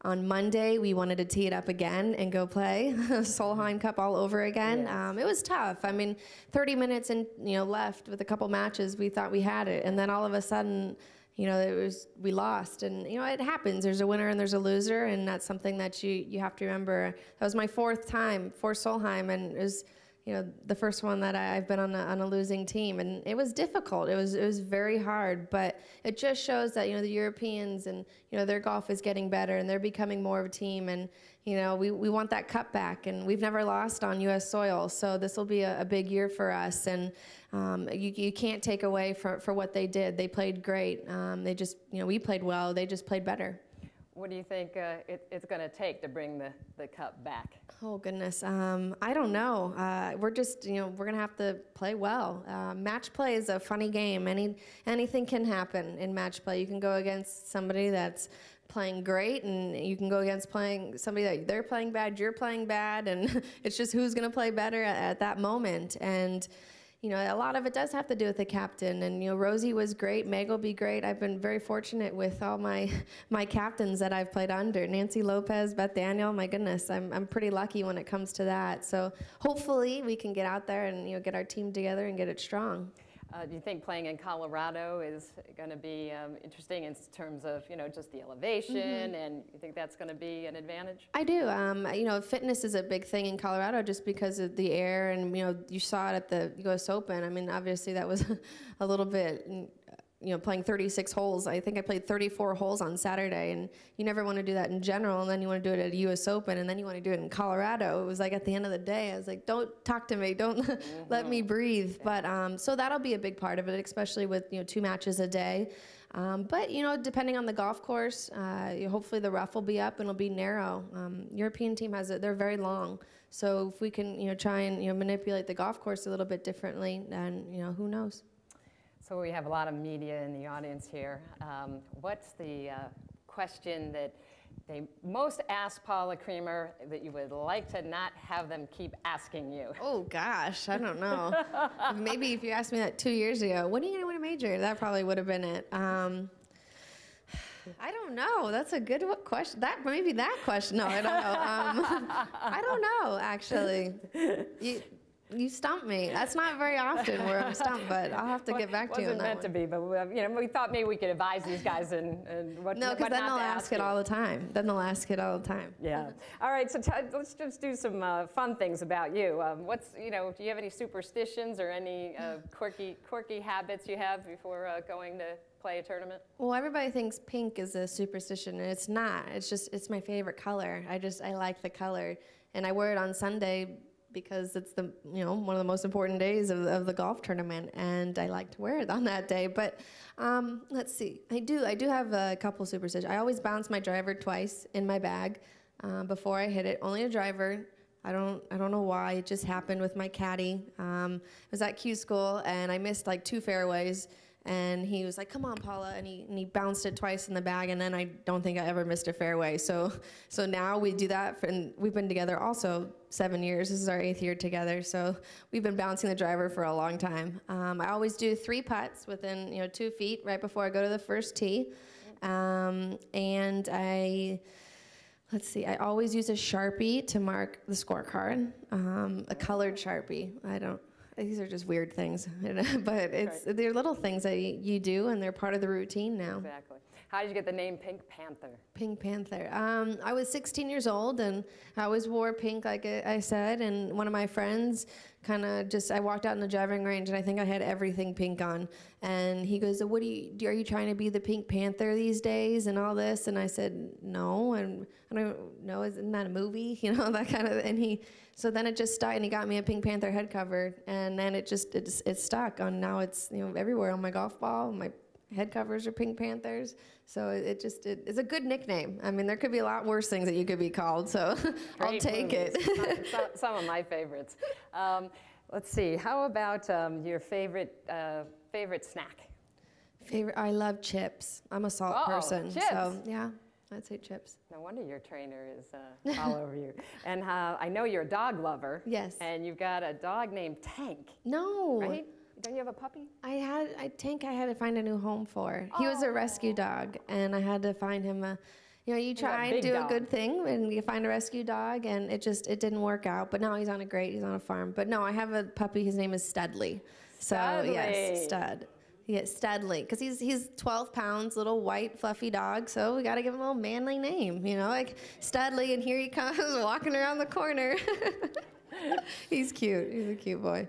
on Monday, we wanted to tee it up again and go play Solheim Cup all over again. Yes. It was tough. I mean, 30 minutes and left with a couple matches, we thought we had it, and then all of a sudden, we lost. And it happens. There's a winner and there's a loser, and that's something that you have to remember. That was my fourth time for Solheim, and it was the first one that I've been on a losing team, and it was difficult. It was very hard, but it just shows that the Europeans and their golf is getting better, and they're becoming more of a team, and we want that cup back, and we've never lost on U.S. soil, so this will be a big year for us, and you can't take away for what they did. They played great. They just we played well. They just played better. What do you think it's going to take to bring the cup back? Oh, goodness. I don't know. We're just, we're going to have to play well. Match play is a funny game. Anything can happen in match play. You can go against somebody that's playing great, and you can go against somebody that they're playing bad, you're playing bad, and it's just who's going to play better at that moment. And a lot of it does have to do with the captain, and Rosie was great. Meg will be great. I've been very fortunate with all my captains that I've played under. Nancy Lopez, Beth Daniel. My goodness, I'm pretty lucky when it comes to that. So hopefully we can get out there and get our team together and get it strong. Do you think playing in Colorado is going to be interesting in terms of just the elevation, and you think that's going to be an advantage? I do. Fitness is a big thing in Colorado just because of the air, and you saw it at the U.S. Open. I mean, obviously that was a little bit. Playing 36 holes. I think I played 34 holes on Saturday, and you never want to do that in general, and then you want to do it at a U.S. Open, and then you want to do it in Colorado. It was like at the end of the day, I was like, don't talk to me, don't let me breathe. But so that'll be a big part of it, especially with 2 matches a day. But depending on the golf course, hopefully the rough will be up and it'll be narrow. European team they're very long, so if we can try and manipulate the golf course a little bit differently, then who knows. So we have a lot of media in the audience here. What's the question that they most ask Paula Creamer that you would like to not have them keep asking you? Oh, gosh, I don't know. Maybe if you asked me that 2 years ago, when are you going to win a major? That probably would have been it. I don't know. That's a good question. Maybe that question. No, I don't know. I don't know, actually. You stumped me. That's not very often where I'm stumped, but I'll have to get back to you on that. Wasn't meant to be, but we thought maybe we could advise these guys and what no, because then they'll ask it all the time. Yeah. All right. So let's just do some fun things about you. Do you have any superstitions or any quirky habits you have before going to play a tournament? Well, everybody thinks pink is a superstition, and it's not. It's my favorite color. I like the color, and I wear it on Sunday because it's one of the most important days of the golf tournament, and I like to wear it on that day. But let's see, I do have a couple superstitions. I always bounce my driver twice in my bag before I hit it. Only a driver. I don't know why. It just happened with my caddy. I was at Q school and I missed like 2 fairways. And he was like, "Come on, Paula," and he bounced it twice in the bag, and then I don't think I ever missed a fairway. So now we do that, and we've been together also 7 years. This is our 8th year together, so we've been bouncing the driver for a long time. I always do 3 putts within 2 feet right before I go to the first tee, and let's see, I always use a Sharpie to mark the scorecard, a colored Sharpie. These are just weird things, but they're little things that you do, and they're part of the routine now. Exactly. How did you get the name Pink Panther? Pink Panther. I was 16 years old, and I always wore pink, like I said, and one of my friends I walked out in the driving range, and I think I had everything pink on, and he goes, "What are you trying to be the Pink Panther these days and all this?" And I said, "No, and I don't know, isn't that a movie?" You know, that kind of, so then it just stuck, and he got me a Pink Panther head cover, and then it stuck, and now it's, you know, everywhere on my golf ball. My head covers are Pink Panthers, so it's a good nickname. I mean, there could be a lot worse things that you could be called, so I'll take it. Some of my favorites. Let's see. How about your favorite snack? I love chips. I'm a salt person, chips. So yeah, I'd say chips. No wonder your trainer is all over you. And I know you're a dog lover. Yes. And you've got a dog named Tank. No. Right? Don't you have a puppy? Tank I had to find a new home for. He was a rescue dog, and I had to find him you try and do a good thing, and you find a rescue dog, and it didn't work out. But now he's on a farm. But no, I have a puppy. His name is Studley. So yes, Stud. Yeah, Studley, because he's 12 pounds, little white fluffy dog. So we got to give him a little manly name, you know, like Studley. And here he comes walking around the corner. He's cute. He's a cute boy.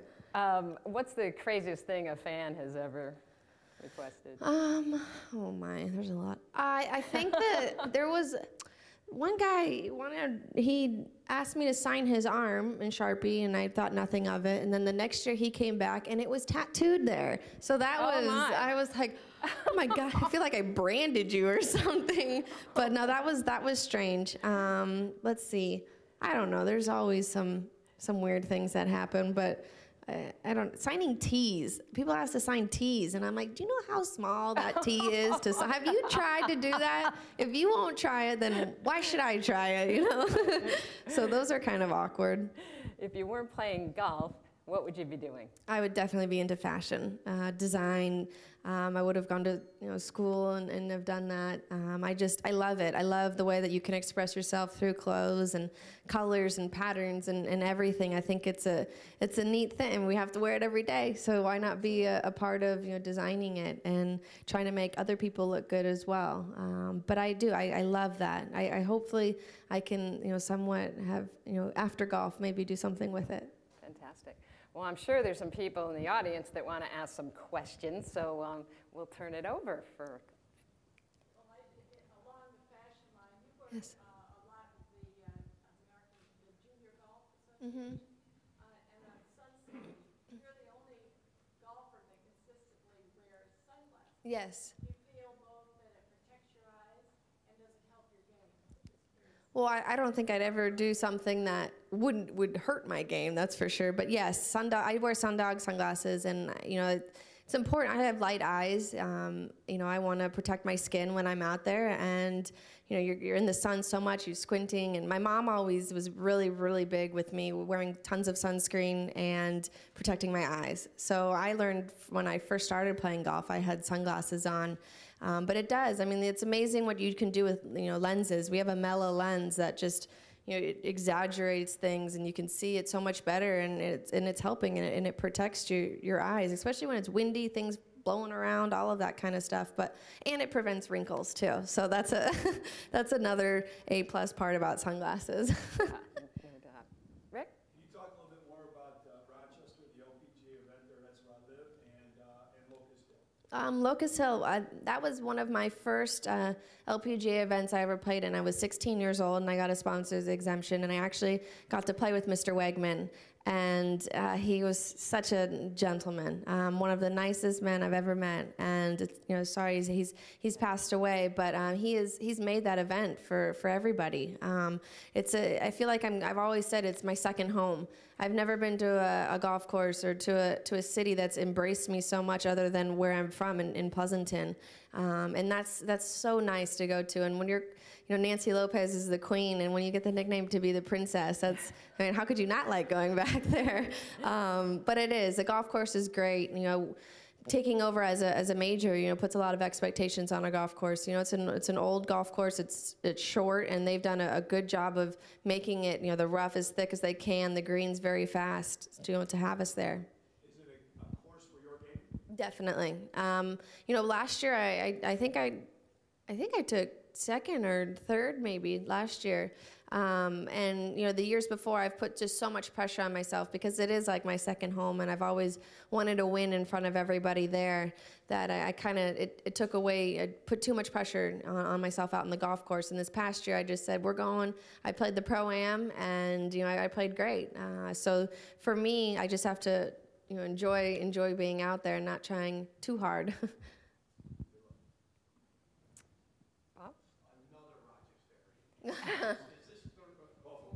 What's the craziest thing a fan has ever requested? Oh my, there's a lot. I think that there was one guy, he asked me to sign his arm in Sharpie, and I thought nothing of it. And then the next year he came back, and it was tattooed there. So I was like, oh my God, I feel like I branded you or something. But no, that was strange. Let's see. I don't know. There's always some weird things that happen, but signing tees. People ask to sign tees, and I'm like, do you know how small that tee is to sign? Have you tried to do that? If you won't try it, then why should I try it, you know? So those are kind of awkward. If you weren't playing golf, what would you be doing? I would definitely be into fashion, design. I would have gone to school and have done that. I love it. I love the way that you can express yourself through clothes and colors and patterns and everything. I think it's a neat thing. We have to wear it every day, so why not be a part of designing it and trying to make other people look good as well. But I love that. I hopefully I can somewhat have after golf maybe do something with it. Fantastic. Well, I'm sure there's some people in the audience that want to ask some questions, so we'll turn it over for. Well, along the fashion line, you work Yes. a lot with the Junior Golf Association, and on Sunset, you're the only golfer that consistently wears sunglasses. Yes. Do you feel both that it protects your eyes and does it help your game? Well, I don't think I'd ever do something that would hurt my game, that's for sure. But yes, I wear sundog sunglasses, and it's important. I have light eyes. I want to protect my skin when I'm out there, and you're in the sun so much, you're squinting. And my mom always was really, really big with me wearing tons of sunscreen and protecting my eyes. So I learned when I first started playing golf, I had sunglasses on. But it does. I mean, it's amazing what you can do with lenses. We have a mellow lens that just it exaggerates things, and you can see it so much better, and it's helping, and it protects your eyes, especially when it's windy, things blowing around, all of that kind of stuff. And it prevents wrinkles too. So that's another A+ part about sunglasses. Rick? Can you talk a little bit more about Rochester, the LPGA event there? That's where I live, and Locust Hill. Locust Hill, that was one of my first LPGA events I ever played in. I was 16 years old, and I got a sponsor's exemption, and I actually got to play with Mr. Wegman. And he was such a gentleman, one of the nicest men I've ever met. And sorry he's passed away, but he's made that event for everybody. I feel like I've always said it's my second home. I've never been to a golf course or to a city that's embraced me so much, other than where I'm from in Pleasanton. And that's so nice to go to. And when you're Nancy Lopez is the queen, and when you get the nickname to be the princess, how could you not like going back there? But it is. The golf course is great. Taking over as a major, puts a lot of expectations on a golf course. It's an old golf course. It's short, and they've done a good job of making it, the rough as thick as they can, the greens very fast, to have us there. Is it a course for your game? Definitely. Last year I think I I think I took second or third maybe last year. And you know, the years before I've put just so much pressure on myself because it is like my second home and I've always wanted to win in front of everybody there that I kind of, it took away, I put too much pressure on myself out in the golf course. And this past year I just said, we're going, I played the Pro-Am and, you know, I played great. So for me, I just have to, you know, enjoy being out there and not trying too hard.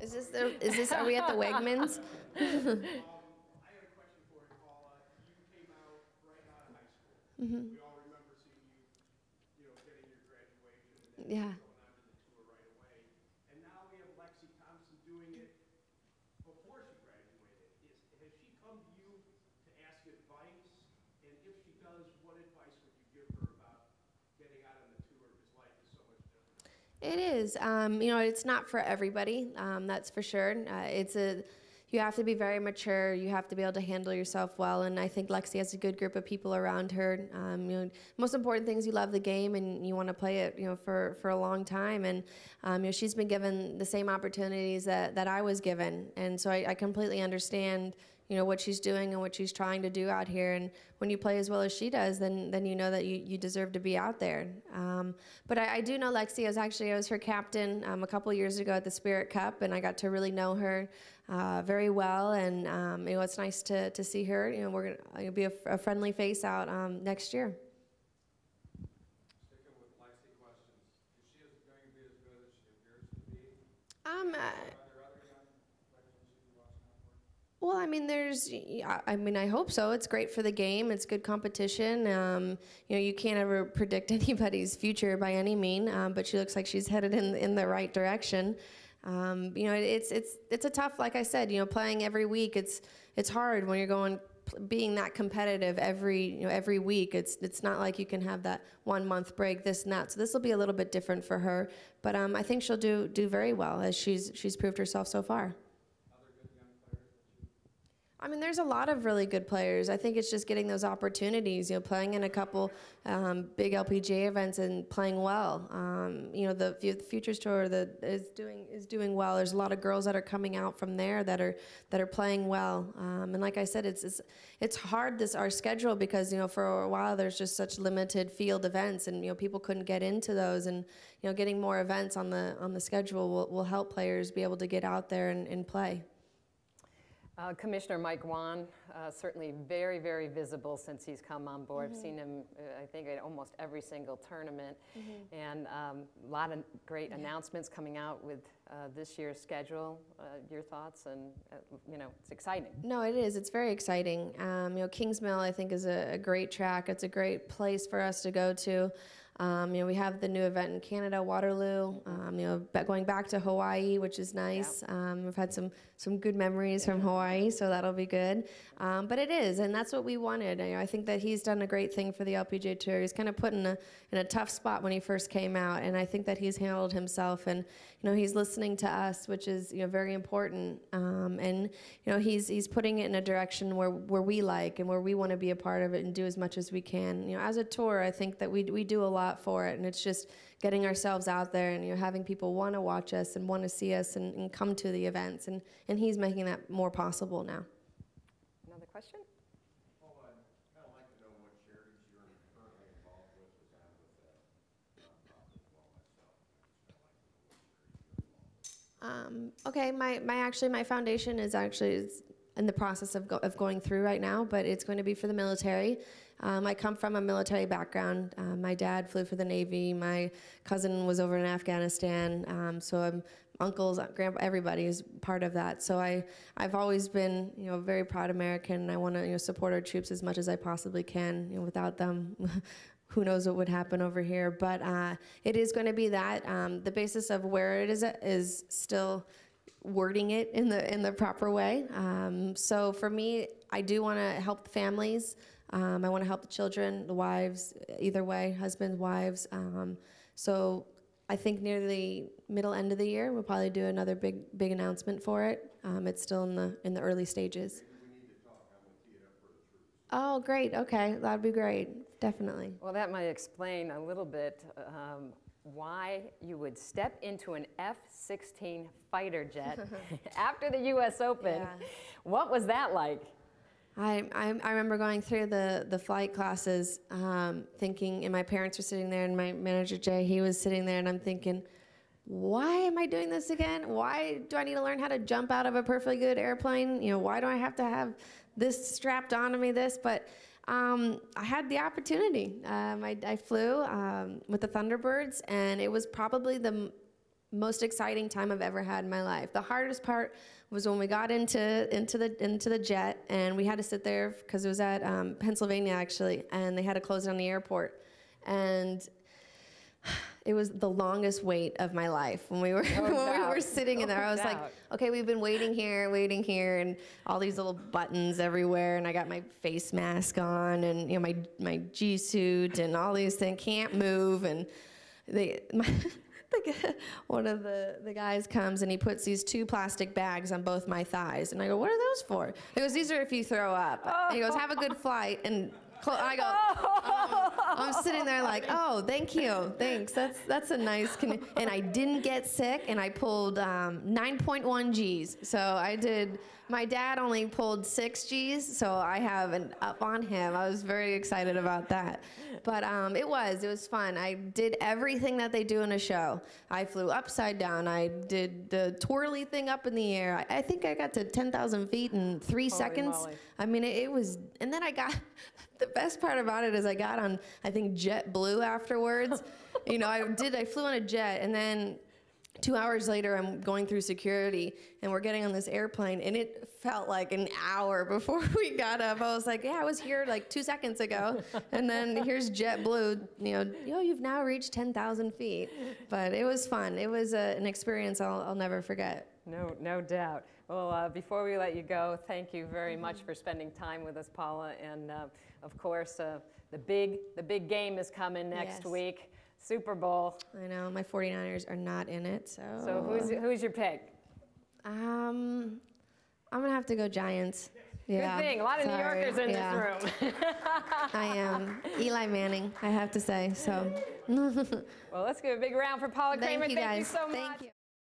Is this, are we at the Wegmans? I had a question for you, Paula. You came out right out of high school. Mm-hmm. We all remember seeing you, you know, getting your graduation and then Yeah. going on to the tour right away. And now we have Lexi Thompson doing it before she graduated. Has she come to you to ask advice? And if she does, what advice would you give her about getting out on the tour? Because life is so much different. It is. You know, it's not for everybody. That's for sure. You have to be very mature. You have to be able to handle yourself well. And I think Lexi has a good group of people around her. You know, most important thing is you love the game and you want to play it, you know, for a long time. And you know, she's been given the same opportunities that I was given. And so I completely understand, you know, what she's doing and what she's trying to do out here. And when you play as well as she does, then you know that you deserve to be out there. But I do know Lexi. I was her captain a couple years ago at the Spirit Cup, and I got to really know her very well. And you know, it's nice to see her. You know, we're gonna be a friendly face out next year. Sticking with Lexi questions, is she going to be as good as she appears to be? Are there other young players we should be watching out for? Well, I mean, I hope so. It's great for the game. It's good competition. You know, you can't ever predict anybody's future by any mean, but she looks like she's headed in the right direction. You know, it's a tough, like I said, you know, playing every week. It's hard when you're being that competitive every week. It's not like you can have that 1 month break, this and that. So this will be a little bit different for her, but I think she'll do very well as she's proved herself so far. I mean, there's a lot of really good players. I think it's just getting those opportunities, you know, playing in a couple big LPGA events and playing well. You know, the Futures Tour is doing well. There's a lot of girls that are coming out from there that are playing well. And like I said, it's hard our schedule because, you know, for a while there's just such limited field events, and you know, people couldn't get into those. And you know, getting more events on the schedule will help players be able to get out there and play. Commissioner Mike Wan, certainly very, very visible since he's come on board. I've seen him, I think, at almost every single tournament. And a lot of great announcements coming out with this year's schedule. Your thoughts? And, you know, it's exciting. No, it is. It's very exciting. You know, Kings Mill, I think, is a great track. It's a great place for us to go to. You know, we have the new event in Canada, Waterloo. You know, going back to Hawaii, which is nice. We've had some good memories from Hawaii, so that'll be good. But it is, and that's what we wanted. I think that he's done a great thing for the LPGA Tour. He's kind of put in a tough spot when he first came out, and I think that he's handled himself, and you know, he's listening to us, which is, you know, very important. And you know, he's putting it in a direction where we like and where we want to be a part of it and do as much as we can. You know, as a tour, I think that we do a lot for it, and it's just getting ourselves out there and, you know, having people want to watch us and want to see us and come to the events, and he's making that more possible now. Another question? Well, I'd kind of like to know what charities you're currently involved with, as I'm with that nonprofit as well myself. Okay, my foundation is in the process of going through right now, but it's going to be for the military. I come from a military background. My dad flew for the Navy. My cousin was over in Afghanistan. So uncles, grandpa, everybody is part of that. So I've always been, you know, a very proud American, and I want to, you know, support our troops as much as I possibly can. You know, without them, who knows what would happen over here. But it is going to be that. The basis of where it is still wording it in the proper way. So for me, I do want to help the families. I want to help the children, the wives, either way, husbands, wives. So I think near the middle end of the year, we'll probably do another big announcement for it. It's still in the early stages. Maybe we need to talk. I'm going to tee it up for the troops. Oh, great. Okay, that'd be great. Definitely. Well, that might explain a little bit why you would step into an F-16 fighter jet after the U.S. Open. Yeah. What was that like? I remember going through the flight classes thinking, and my parents were sitting there, and my manager, Jay, he was sitting there, and I'm thinking, why am I doing this again? Why do I need to learn how to jump out of a perfectly good airplane? You know, why do I have to have this strapped onto me, But I had the opportunity. I flew with the Thunderbirds, and it was probably the most exciting time I've ever had in my life. The hardest part was when we got into the jet, and we had to sit there because it was at Pennsylvania actually, and they had to close down the airport, and it was the longest wait of my life when we were when we were sitting in there. I was like, okay, we've been waiting here, and all these little buttons everywhere, and I got my face mask on, and you know my G suit, and all these things, can't move, and one of the guys comes and he puts these 2 plastic bags on both my thighs, and I go, what are those for? He goes, these are if you throw up. And he goes, have a good flight, and I go, I'm sitting there like, oh, thank you, thanks. That's a nice, and I didn't get sick, and I pulled 9.1 Gs. So I did. My dad only pulled 6 Gs, so I have an up on him. I was very excited about that. But it was fun. I did everything that they do in a show. I flew upside down. I did the twirly thing up in the air. I think I got to 10,000 feet in 3 seconds. Moly. I mean, it was, and then I got, the best part about it is I got on, I think, JetBlue afterwards. You know, I flew on a jet, and then 2 hours later, I'm going through security, and we're getting on this airplane, and it felt like an hour before we got up. I was like, yeah, I was here like 2 seconds ago, and then here's JetBlue, you've now reached 10,000 feet. But it was fun. It was an experience I'll never forget. No doubt. Well, before we let you go, thank you very much for spending time with us, Paula, and of course, the big game is coming next week. Super Bowl. I know, my 49ers are not in it, so. So who's your pick? I'm gonna have to go Giants. Yeah, good thing, a lot of New Yorkers in this room. I am. Eli Manning, I have to say, so. Well, let's give a big round for Paula Creamer. Thank you, guys. Thank you so much. Thank you.